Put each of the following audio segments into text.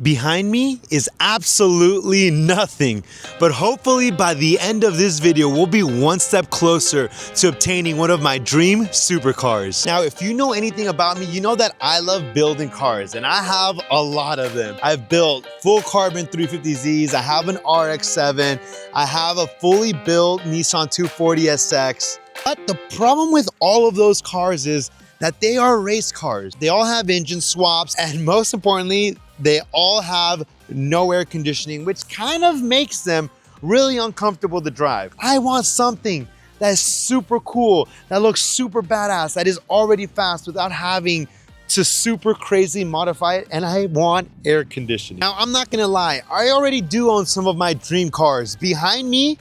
Behind me is absolutely nothing, but hopefully by the end of this video, we'll be one step closer to obtaining one of my dream supercars. Now, if you know anything about me, you know that I love building cars, and I have a lot of them. I've built full carbon 350Zs, I have an RX-7, I have a fully built Nissan 240SX. But the problem with all of those cars is that they are race cars. They all have engine swaps, and most importantly, they all have no air conditioning, which kind of makes them really uncomfortable to drive. I want something that is super cool, that looks super badass, that is already fast without having to super crazy modify it, and I want air conditioning. Now, I'm not gonna lie, I already do own some of my dream cars. Behind me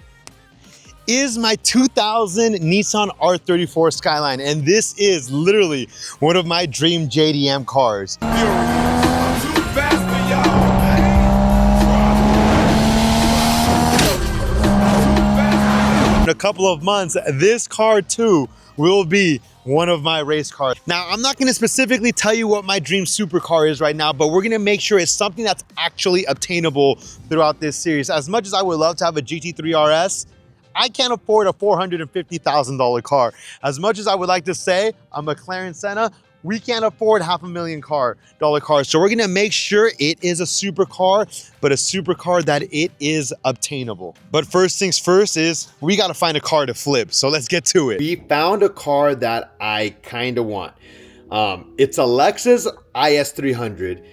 is my 2000 Nissan R34 Skyline, and this is literally one of my dream JDM cars. In a couple of months, this car too will be one of my race cars. Now, I'm not gonna specifically tell you what my dream supercar is right now, but we're gonna make sure it's something that's actually obtainable throughout this series. As much as I would love to have a GT3 RS, I can't afford a $450,000 car. As much as I would like to say a McLaren Senna, we can't afford $500,000 cars. So we're gonna make sure it is a supercar, but a supercar that it is obtainable. But first things first is we gotta find a car to flip. So let's get to it. We found a car that I kinda want. It's a Lexus IS300.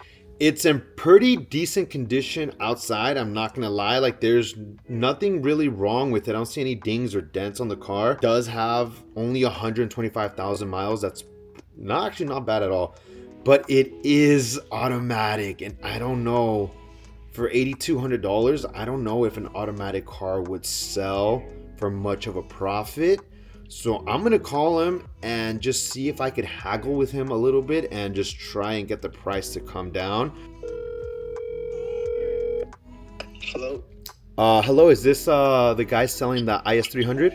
It's in pretty decent condition outside. I'm not gonna lie, like there's nothing really wrong with it. I don't see any dings or dents on the car. It does have only 125,000 miles. That's not bad at all, but it is automatic, and I don't know, for $8,200, I don't know if an automatic car would sell for much of a profit. So I'm gonna call him and just see if I could haggle with him a little bit and just try and get the price to come down. Hello? Hello, is this the guy selling the IS300?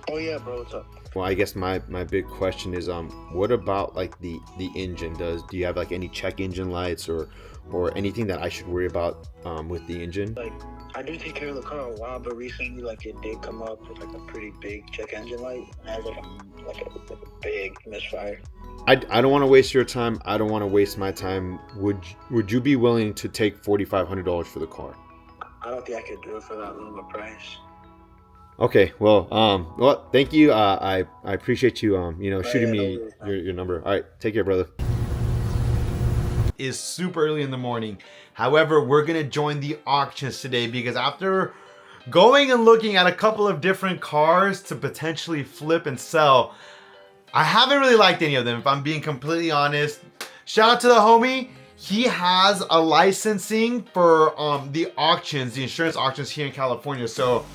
Oh yeah, bro, what's up? Well, I guess my big question is, what about like the engine? Do you have like any check engine lights or anything that I should worry about with the engine? Like, I do take care of the car a while, but recently, like, it did come up with like a pretty big check engine light, and it has like a big misfire. I don't want to waste your time. I don't want to waste my time. Would you be willing to take $4,500 for the car? I don't think I could do it for that low of a price. Okay, well, thank you. I appreciate you, shooting me your number. All right, take care, brother. Is super early in the morning. However, we're gonna join the auctions today because after going and looking at a couple of different cars to potentially flip and sell, I haven't really liked any of them, if I'm being completely honest. Shout out to the homie. He has a licensing for the auctions, the insurance auctions here in California. So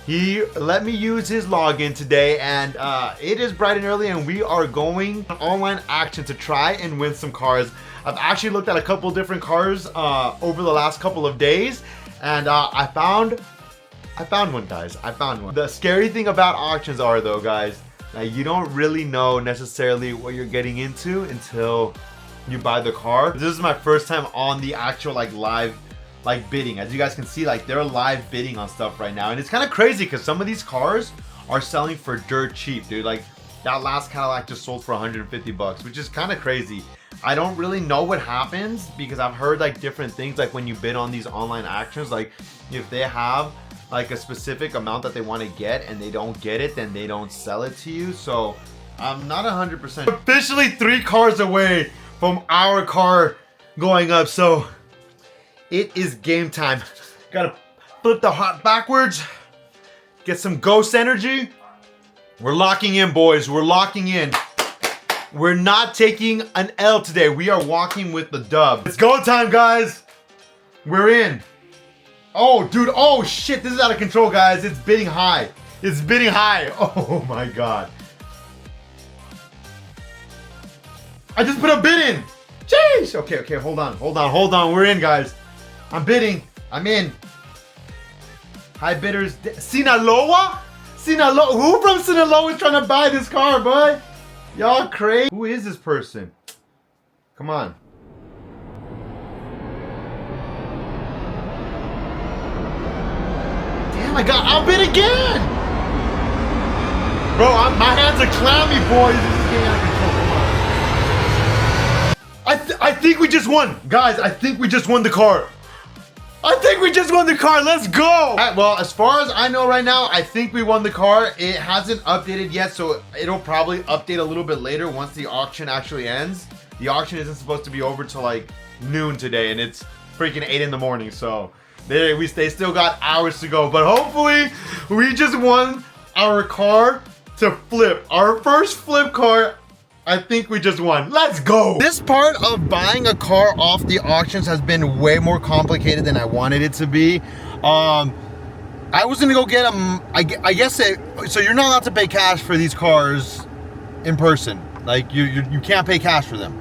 he let me use his login today, and it is bright and early, and we are going online action to try and win some cars. I've actually looked at a couple different cars over the last couple of days, and I found one, guys. I found one. The scary thing about auctions are, though, guys, that you don't really know necessarily what you're getting into until you buy the car. This is my first time on the actual live bidding. As you guys can see, they're live bidding on stuff right now, and it's kind of crazy because some of these cars are selling for dirt cheap, dude. Like that last Cadillac just sold for 150 bucks, which is kind of crazy. I don't really know what happens because I've heard different things, when you bid on these online auctions, if they have a specific amount that they want to get and they don't get it, then they don't sell it to you. So I'm not 100%. Officially 3 cars away from our car going up, so it is game time. Gotta flip the hot backwards, get some ghost energy. We're locking in, boys. We're locking in. We're not taking an L today. We are walking with the dub. It's go time, guys. We're in. Oh, dude. Oh, shit. This is out of control, guys. It's bidding high. It's bidding high. Oh, my God. I just put a bid in. Jeez. Okay. Hold on. We're in, guys. I'm bidding. I'm in. High bidders. Sinaloa? Who from Sinaloa is trying to buy this car, boy? Y'all crazy. Who is this person? Come on. my God, I'll bid again. Bro, my hands are clammy, boys. This is getting out of control. I think we just won. Guys, I think we just won the car. I think we just won the car. Let's go. All right, well, as far as I know right now, I think we won the car. It hasn't updated yet, so it'll probably update a little bit later once the auction actually ends. The auction isn't supposed to be over till like noon today, and it's freaking 8 in the morning, so they still got hours to go. But hopefully, we just won our car to flip. Our first flip car. I think we just won. Let's go. This part of buying a car off the auctions has been way more complicated than I wanted it to be. I was gonna go get them. I guess so you're not allowed to pay cash for these cars in person. Like you can't pay cash for them.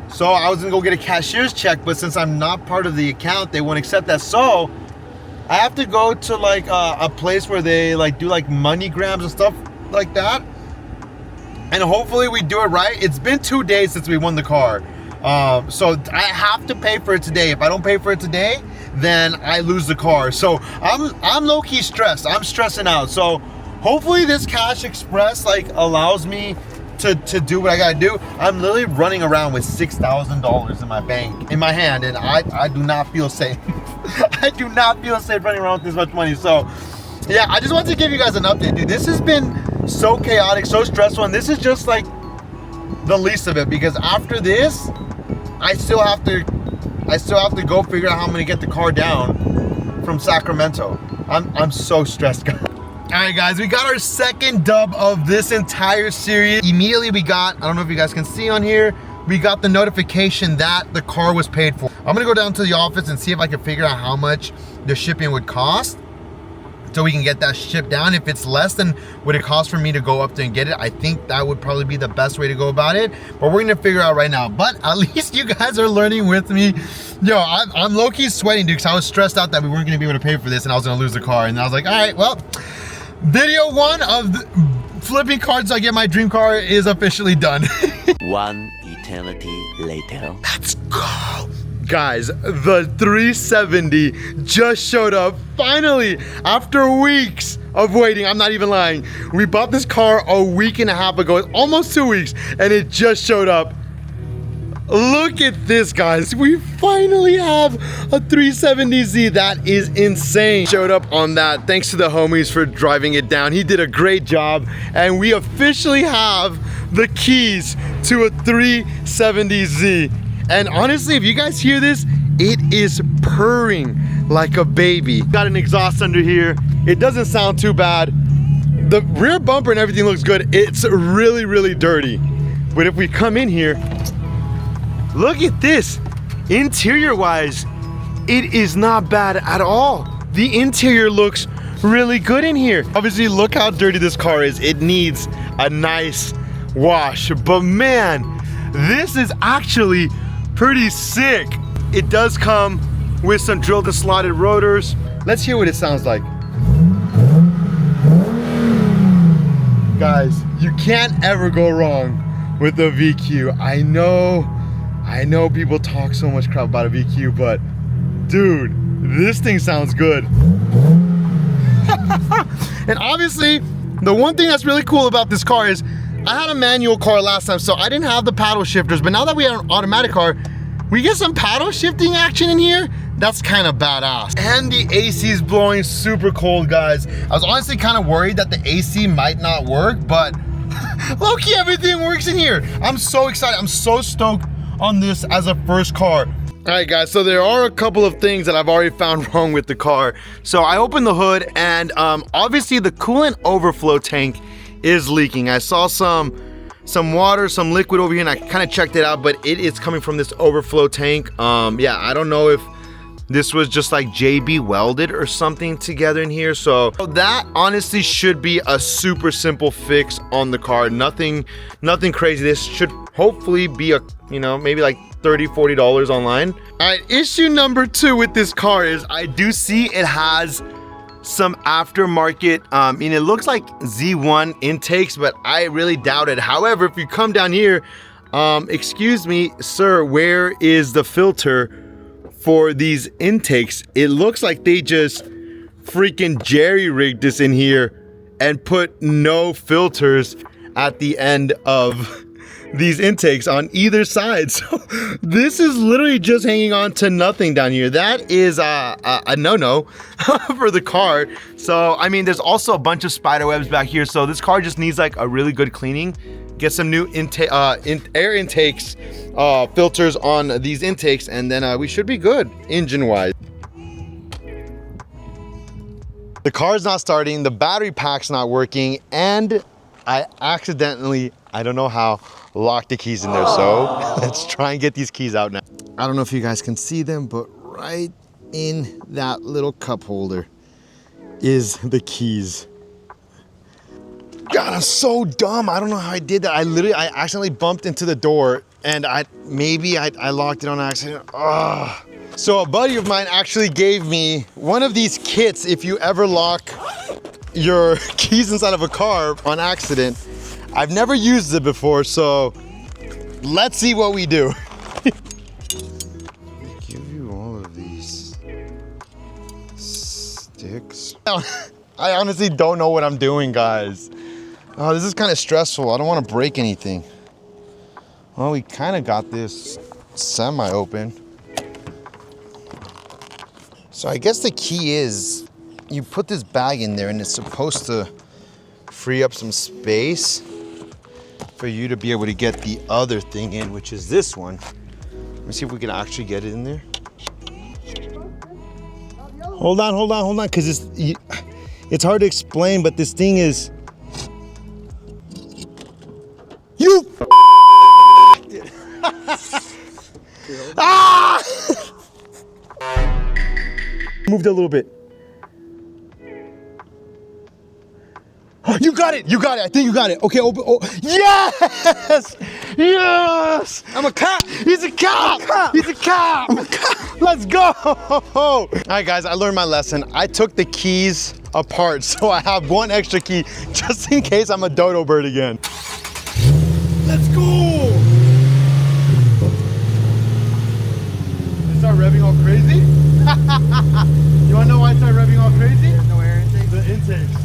So I was gonna go get a cashier's check, but since I'm not part of the account, they won't accept that. So I have to go to like a place where they like do like MoneyGrams and stuff like that. And hopefully we do it right. It's been 2 days since we won the car. So I have to pay for it today. If I don't pay for it today, then I lose the car. So I'm low-key stressed. I'm stressing out. So hopefully this Cash Express like allows me to do what I gotta do. I'm literally running around with $6,000 in my bank, in my hand, and I do not feel safe. I do not feel safe running around with this much money. So yeah, I just wanted to give you guys an update, dude. This has been so chaotic, so stressful, and this is just like the least of it, because after this I still have to go figure out how I'm gonna get the car down from Sacramento. I'm so stressed, guys. All right, guys, we got our second dub of this entire series. Immediately we got, I don't know if you guys can see on here, we got the notification that the car was paid for. I'm gonna go down to the office and see if I can figure out how much the shipping would cost, so we can get that shipped down. If it's less than what it costs for me to go up there and get it, I think that would probably be the best way to go about it. But we're gonna figure out right now. But at least you guys are learning with me. Yo, I'm low-key sweating, dude, because I was stressed out that we weren't gonna be able to pay for this and I was gonna lose the car. And I was like, all right, well, video one of flipping cars so I get my dream car is officially done. One eternity later. Let's go. Guys, the 370 just showed up finally after weeks of waiting. I'm not even lying. We bought this car a week and a half ago, almost 2 weeks, and it just showed up. Look at this, guys. We finally have a 370Z. That is insane. Showed up on that. Thanks to the homies for driving it down. He did a great job, and we officially have the keys to a 370Z. And honestly, if you guys hear this, it is purring like a baby. Got an exhaust under here. It doesn't sound too bad. The rear bumper and everything looks good. It's really, really dirty. But if we come in here, look at this. Interior-wise, it is not bad at all. The interior looks really good in here. Obviously, look how dirty this car is. It needs a nice wash. But man, this is actually pretty sick. It does come with some drilled and slotted rotors. Let's hear what it sounds like. Guys, you can't ever go wrong with a VQ. I know people talk so much crap about a VQ, but dude, this thing sounds good. And obviously, the one thing that's really cool about this car is I had a manual car last time, so I didn't have the paddle shifters, but now that we have an automatic car, we get some paddle shifting action in here. That's kind of badass. And the AC is blowing super cold, guys. I was honestly kind of worried that the AC might not work, but low-key, everything works in here. I'm so excited. I'm so stoked on this as a first car. All right, guys, so there are a couple of things that I've already found wrong with the car. So I opened the hood, and obviously the coolant overflow tank is leaking. I saw some water, some liquid over here, and I kind of checked it out, but it is coming from this overflow tank. Yeah, I don't know if this was just like JB welded or something together in here. So that honestly should be a super simple fix on the car. Nothing crazy. This should hopefully be a, maybe like $30-40 online. All right, issue number 2 with this car is I do see it has some aftermarket, and it looks like Z1 intakes, but I really doubt it. However, if you come down here, excuse me, sir, where is the filter for these intakes? It looks like they just freaking jerry-rigged this in here and put no filters at the end of these intakes on either side. So this is literally just hanging on to nothing down here. That is a no-no for the car. So, I mean, there's also a bunch of spider webs back here. So this car just needs like a really good cleaning. Get some new air intakes, filters on these intakes, and then we should be good engine-wise. The car's not starting, the battery pack's not working, and I accidentally, I don't know how, locked the keys in there. So let's try and get these keys out now. I don't know if you guys can see them, but right in that little cup holder is the keys. God, I'm so dumb. I don't know how I did that. I accidentally bumped into the door, and I locked it on accident. Ugh. So a buddy of mine actually gave me one of these kits if you ever lock your keys inside of a car on accident. I've never used it before, so let's see what we do. They give you all of these sticks. I honestly don't know what I'm doing, guys. Oh, this is kind of stressful. I don't want to break anything. Well, we kind of got this semi-open. So I guess the key is you put this bag in there and it's supposed to free up some space for you to be able to get the other thing in, which is this one. Let me see if we can actually get it in there. Hold on, because it's hard to explain, but this thing is... You ah! Moved a little bit. You got it, I think you got it. Okay, open, oh, yes! Yes! I'm a cop! He's a cop! He's a cop! I'm a cop! Let's go! All right, guys, I learned my lesson. I took the keys apart, so I have one extra key just in case I'm a dodo bird again. Let's go! It start revving all crazy? You wanna know why I started revving all crazy? There's no air intake. The intakes.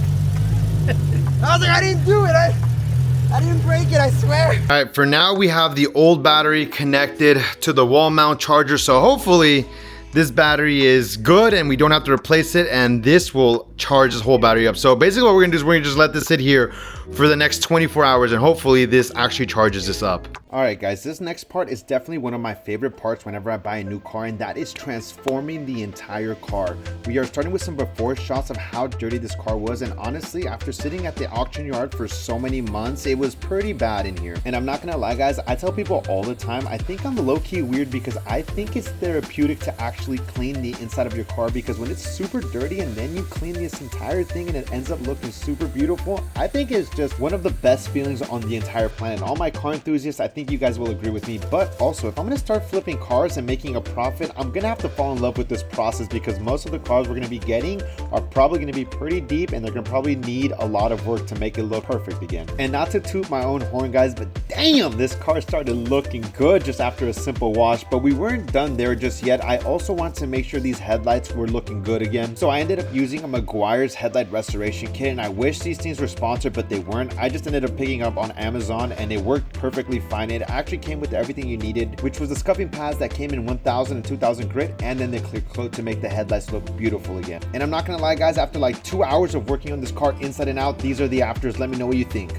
I was like, I didn't do it. I didn't break it, I swear. All right, for now we have the old battery connected to the wall mount charger, so hopefully this battery is good and we don't have to replace it, and this will charge this whole battery up. So basically what we're gonna do is we're gonna just let this sit here for the next 24 hours and hopefully this actually charges this up. All right, guys, this next part is definitely one of my favorite parts whenever I buy a new car, and that is transforming the entire car. We are starting with some before shots of how dirty this car was, and honestly, after sitting at the auction yard for so many months, it was pretty bad in here. And I'm not gonna lie, guys, I tell people all the time, I think I'm low-key weird because I think it's therapeutic to actually clean the inside of your car, because when it's super dirty and then you clean this entire thing and it ends up looking super beautiful, I think it's just one of the best feelings on the entire planet. All my car enthusiasts, I think you guys will agree with me. But also, if I'm gonna start flipping cars and making a profit, I'm gonna have to fall in love with this process, because most of the cars we're gonna be getting are probably gonna be pretty deep and they're gonna probably need a lot of work to make it look perfect again. And not to toot my own horn, guys, but damn, this car started looking good just after a simple wash. But we weren't done there just yet. I also wanted to make sure these headlights were looking good again, so I ended up using a Meguiar's headlight restoration kit, and I wish these things were sponsored, but they weren't. I just ended up picking up on Amazon and it worked perfectly fine. It actually came with everything you needed, which was the scuffing pads that came in 1000 and 2000 grit, and then the clear coat to make the headlights look beautiful again. And I'm not gonna lie, guys, after like 2 hours of working on this car inside and out, these are the afters. Let me know what you think.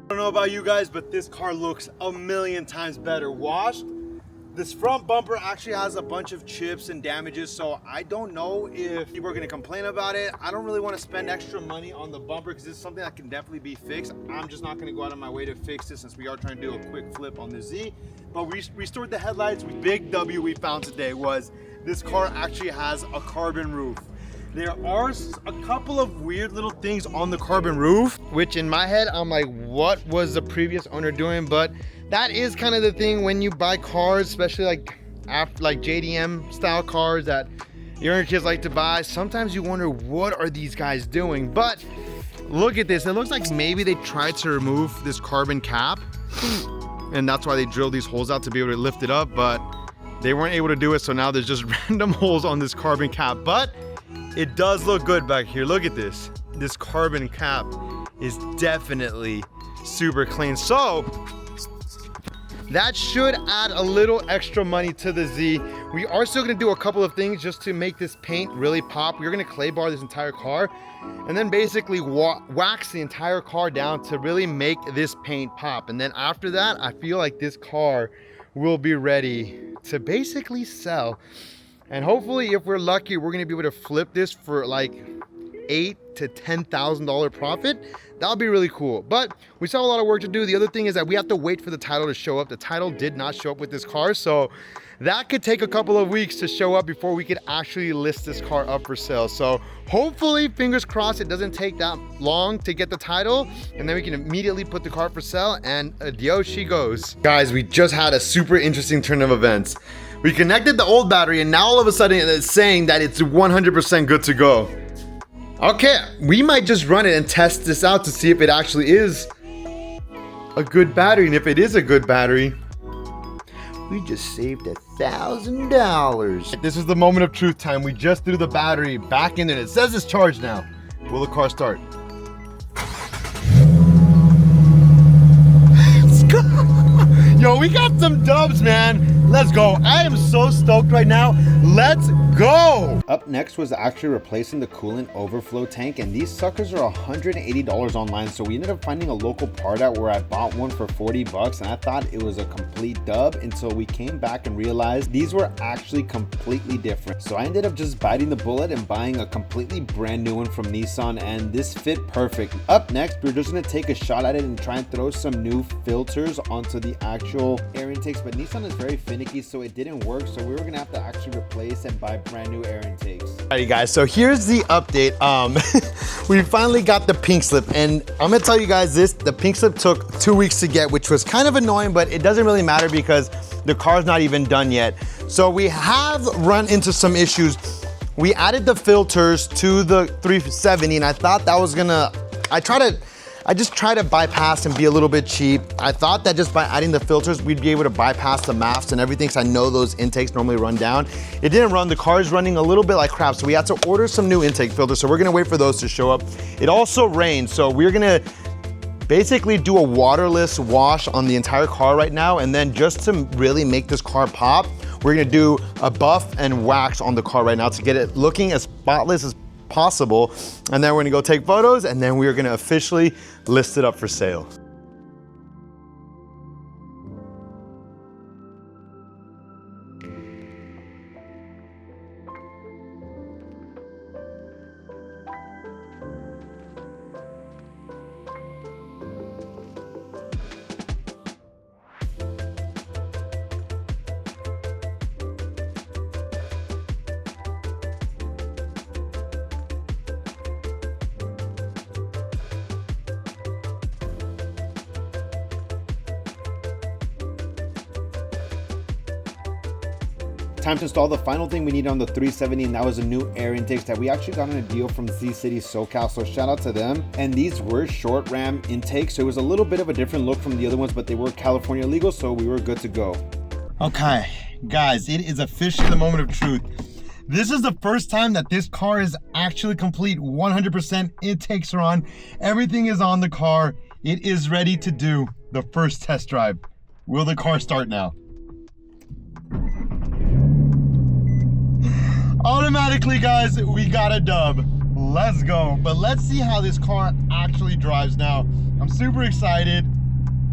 I don't know about you guys, but this car looks a million times better washed. This front bumper actually has a bunch of chips and damages, so I don't know if people are going to complain about it. I don't really want to spend extra money on the bumper because it's something that can definitely be fixed. I'm just not going to go out of my way to fix this since we are trying to do a quick flip on the Z. But we restored the headlights. Big W we found today was this car actually has a carbon roof. There are a couple of weird little things on the carbon roof, which in my head, I'm like, what was the previous owner doing? But that is kind of the thing when you buy cars, especially like JDM style cars that younger kids like to buy. Sometimes you wonder, what are these guys doing? But look at this. It looks like maybe they tried to remove this carbon cap, and that's why they drilled these holes out to be able to lift it up, but they weren't able to do it, so now there's just random holes on this carbon cap. But it does look good back here. Look at this. This carbon cap is definitely super clean. So that should add a little extra money to the Z. We are still gonna do a couple of things just to make this paint really pop. We're gonna clay bar this entire car and then basically wax the entire car down to really make this paint pop. And then after that, I feel like this car will be ready to basically sell. And hopefully, if we're lucky, we're gonna be able to flip this for like $8,000 to $10,000 profit. That'll be really cool. But we still have a lot of work to do. The other thing is that we have to wait for the title to show up. The title did not show up with this car, so that could take a couple of weeks to show up before we could actually list this car up for sale. So hopefully, fingers crossed, it doesn't take that long to get the title, and then we can immediately put the car for sale, and adios she goes. Guys, we just had a super interesting turn of events. We connected the old battery, and now all of a sudden it's saying that it's 100% good to go. Okay, we might just run it and test this out to see if it actually is a good battery. And if it is a good battery, we just saved $1,000. This is the moment of truth time. We just threw the battery back in there. It says it's charged now. Will the car start? Let's go. Yo, we got some dubs, man. Let's go. I am so stoked right now. Let's go. Up next was actually replacing the coolant overflow tank, and these suckers are $180 online. So we ended up finding a local part out where I bought one for 40 bucks, and I thought it was a complete dub until we came back and realized these were actually completely different. So I ended up just biting the bullet and buying a completely brand new one from Nissan, and this fit perfect. Up next, we're just gonna take a shot at it and try and throw some new filters onto the actual air intakes, but Nissan is very finicky, so it didn't work. So we were gonna have to actually replace and buy brand new air intakes. Alright guys, so here's the update. We finally got the pink slip, and I'm gonna tell you guys this, the pink slip took 2 weeks to get, which was kind of annoying, but it doesn't really matter because the car's not even done yet. So we have run into some issues. We added the filters to the 370, and I thought that was gonna, I just try to bypass and be a little bit cheap. I thought that just by adding the filters, we'd be able to bypass the MAFs and everything, because I know those intakes normally run down. It didn't run, the car is running a little bit like crap, so we had to order some new intake filters, so we're gonna wait for those to show up. It also rained, so we're gonna basically do a waterless wash on the entire car right now, and then just to really make this car pop, we're gonna do a buff and wax on the car right now to get it looking as spotless as possible, and then we're gonna go take photos, and then we're gonna officially list it up for sale. Time to install the final thing we need on the 370, and that was a new air intakes that we actually got on a deal from Z-City SoCal, so shout out to them. And these were short ram intakes, so it was a little bit of a different look from the other ones, but they were California legal, so we were good to go. Okay, guys, it is officially the moment of truth. This is the first time that this car is actually complete. 100% intakes are on, everything is on the car. It is ready to do the first test drive. Will the car start now? Automatically, guys, we got a dub. Let's go. But let's see how this car actually drives now. I'm super excited.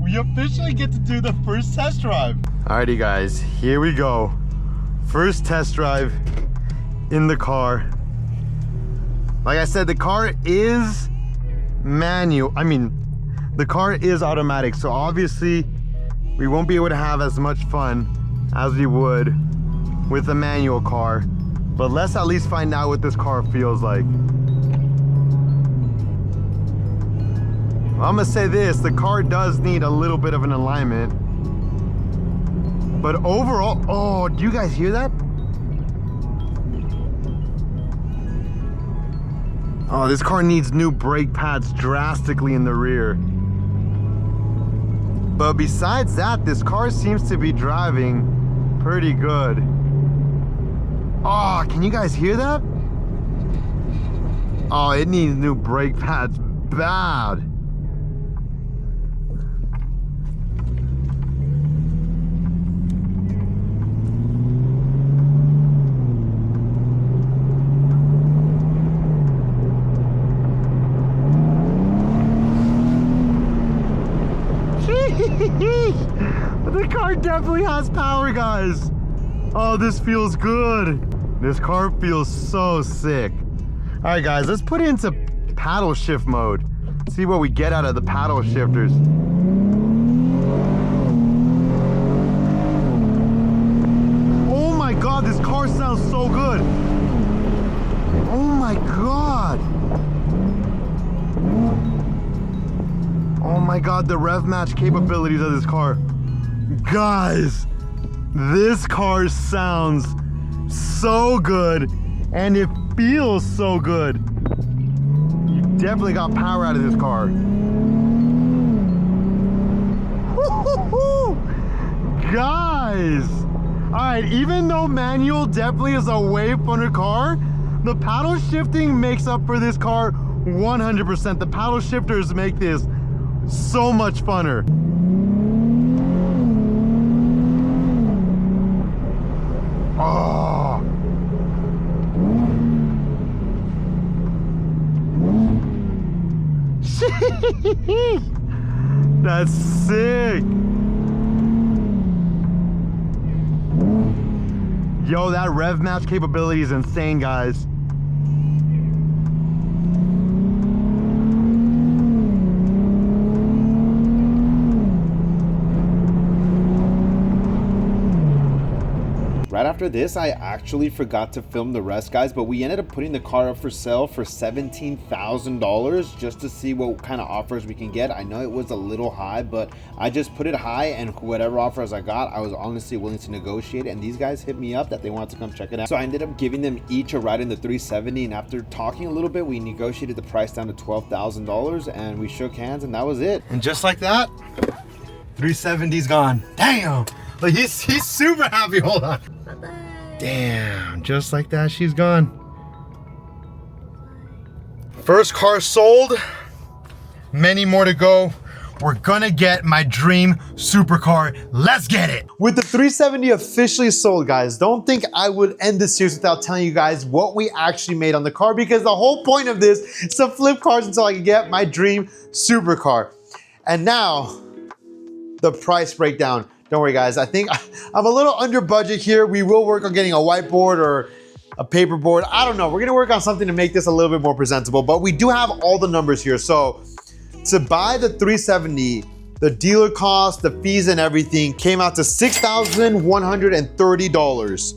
We officially get to do the first test drive. Alrighty, guys, here we go. First test drive in the car. Like I said, the car is manual. The car is automatic, so obviously we won't be able to have as much fun as we would with a manual car. But let's at least find out what this car feels like. I'm gonna say this, the car does need a little bit of an alignment. But overall, oh, do you guys hear that? Oh, this car needs new brake pads drastically in the rear. But besides that, this car seems to be driving pretty good. Oh, can you guys hear that? Oh, it needs new brake pads bad. The car definitely has power, guys. Oh, this feels good. This car feels so sick. All right, guys, let's put it into paddle shift mode. See what we get out of the paddle shifters. Oh my God, this car sounds so good. Oh my God. Oh my God, the rev match capabilities of this car. Guys, this car sounds so good and it feels so good. You definitely got power out of this car. Guys, all right, even though manual definitely is a way funner car, the paddle shifting makes up for this car 100%. The paddle shifters make this so much funner. Oh. That's sick. Yo, that rev match capability is insane, guys. Right after this, I actually forgot to film the rest, guys, but we ended up putting the car up for sale for $17,000 just to see what kind of offers we can get. I know it was a little high, but I just put it high, and whatever offers I got, I was honestly willing to negotiate, and these guys hit me up that they wanted to come check it out. So I ended up giving them each a ride in the 370, and after talking a little bit, we negotiated the price down to $12,000, and we shook hands, and that was it. And just like that, 370's gone. Damn! Like he's super happy. Hold on. Damn, just like that, she's gone. First car sold, many more to go. We're gonna get my dream supercar. Let's get it. With the 370 officially sold, guys, don't think I would end this series without telling you guys what we actually made on the car, because the whole point of this is to flip cars until I can get my dream supercar. And now, the price breakdown. Don't worry, guys. I think I'm a little under budget here. We will work on getting a whiteboard or a paper board. I don't know. We're gonna work on something to make this a little bit more presentable, but we do have all the numbers here. So to buy the 370, the dealer cost, the fees and everything came out to $6,130.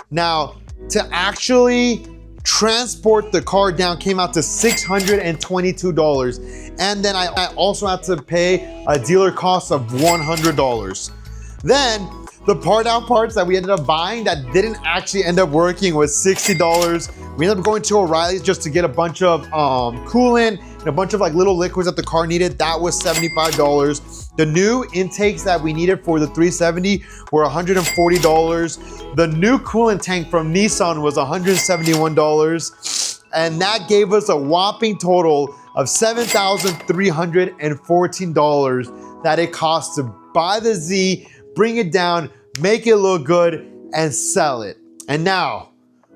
Now, to actually transport the car down came out to $622. And then I also had to pay a dealer cost of $100. Then the part out parts that we ended up buying that didn't actually end up working was $60. We ended up going to O'Reilly's just to get a bunch of coolant and a bunch of like little liquids that the car needed. That was $75. The new intakes that we needed for the 370 were $140. The new coolant tank from Nissan was $171. And that gave us a whopping total of $7,314 that it cost to buy the Z, bring it down, make it look good, and sell it. And now,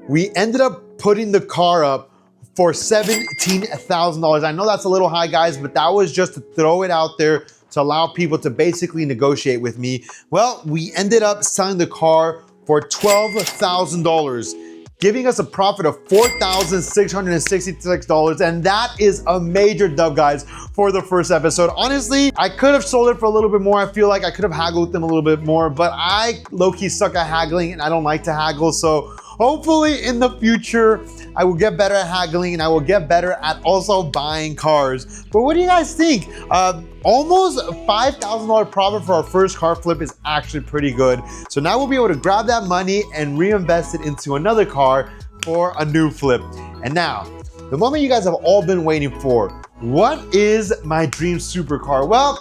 we ended up putting the car up for $17,000. I know that's a little high, guys, but that was just to throw it out there to allow people to basically negotiate with me. Well, we ended up selling the car for $12,000, giving us a profit of $4,666, and that is a major dub, guys, for the first episode. Honestly, I could have sold it for a little bit more. I feel like I could have haggled with them a little bit more, but I low-key suck at haggling, and I don't like to haggle, so hopefully in the future, I will get better at haggling, and I will get better at also buying cars. But what do you guys think? Almost $5,000 profit for our first car flip is actually pretty good. So now we'll be able to grab that money and reinvest it into another car for a new flip. And now, the moment you guys have all been waiting for. What is my dream supercar? Well,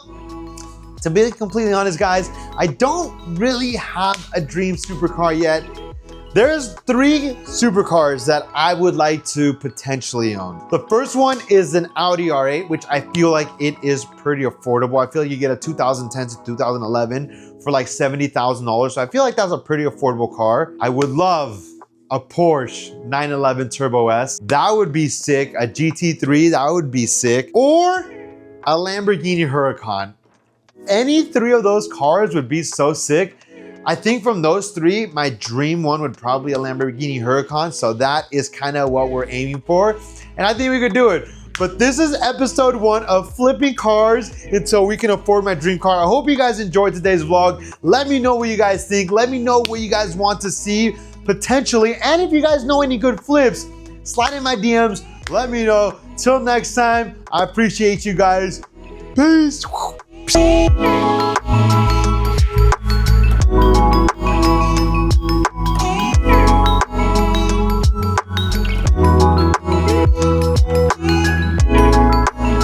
to be completely honest, guys, I don't really have a dream supercar yet. There's 3 supercars that I would like to potentially own. The first one is an Audi R8, which I feel like it is pretty affordable. I feel like you get a 2010 to 2011 for like $70,000. So I feel like that's a pretty affordable car. I would love a Porsche 911 Turbo S. That would be sick. A GT3, that would be sick. Or a Lamborghini Huracan. Any 3 of those cars would be so sick. I think from those 3, my dream one would probably be a Lamborghini Huracan. So that is kind of what we're aiming for. And I think we could do it. But this is episode 1 of flipping cars until we can afford my dream car. I hope you guys enjoyed today's vlog. Let me know what you guys think. Let me know what you guys want to see potentially. And if you guys know any good flips, slide in my DMs. Let me know. Till next time, I appreciate you guys. Peace.